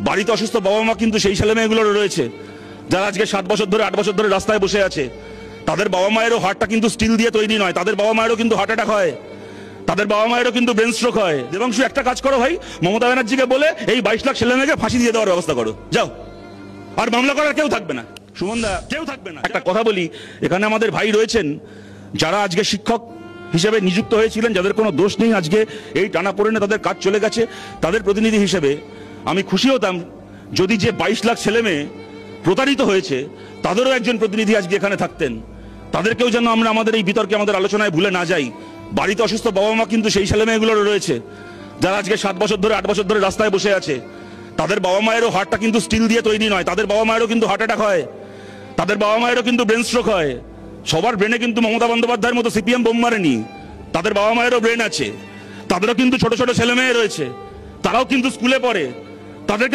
বাড়িতে অসুস্থ বাবা মা কিন্তু সেই ছেলে মেয়েগুলোর রয়েছে যারা আজকে 7 বছর ধরে 8 বছর ধরে রাস্তায় বসে আছে। তাদের বাবা মায়েরও হার্টটা কিন্তু স্টিল দিয়ে তৈরি নয়, তাদের বাবা মায়েরও কিন্তু হার্ট অ্যাটাক হয়, তাদের বাবা মায়েরও কিন্তু ব্রেন স্ট্রোক হয়। দেবাংশু, একটা কাজ করো ভাই, মমতা ব্যানার্জিকে বলে এই 22 লাখ ছেলে মেয়েকে ফাঁসি দিয়ে দেওয়ার ব্যবস্থা করো, যাও। আর মামলা করার কেউ থাকবে না, সুমনদা, কেউ থাকবে না। একটা কথা বলি, এখানে আমাদের ভাই রয়েছেন যারা আজকে শিক্ষক হিসেবে নিযুক্ত হয়েছিলেন, যাদের কোনো দোষ নেই, আজকে এই টানাপোড়েনে তাদের কাজ চলে গেছে। তাদের প্রতিনিধি হিসেবে আমি খুশি হতাম যদি যে 22 লাখ ছেলে মেয়ে প্রতারিত হয়েছে তাদেরও একজন প্রতিনিধি আজকে এখানে থাকতেন। তাদেরকেও যেন আমরা আমাদের এই বিতর্কে, আমাদের আলোচনায় ভুলে না যাই। বাড়িতে অসুস্থ বাবা মা কিন্তু সেই ছেলে মেয়েগুলোর রয়েছে যারা আজকে 7 বছর ধরে 8 বছর ধরে রাস্তায় বসে আছে। তাদের বাবা মায়েরও হার্টটা কিন্তু স্টিল দিয়ে তৈরি নয়, তাদের বাবা মায়েরও কিন্তু হার্ট অ্যাটাক হয়, তাদের বাবা মায়েরও কিন্তু ব্রেন স্ট্রোক হয়। সবার ব্রেনে কিন্তু মমতা বন্দ্যোপাধ্যায়ের মতো সিপিএম বোম মারেনি, তাদের বাবা মায়েরও ব্রেন আছে, তাদেরও কিন্তু ছোট ছোট ছেলে মেয়ে রয়েছে, তারাও কিন্তু স্কুলে পড়ে, তাদেরকে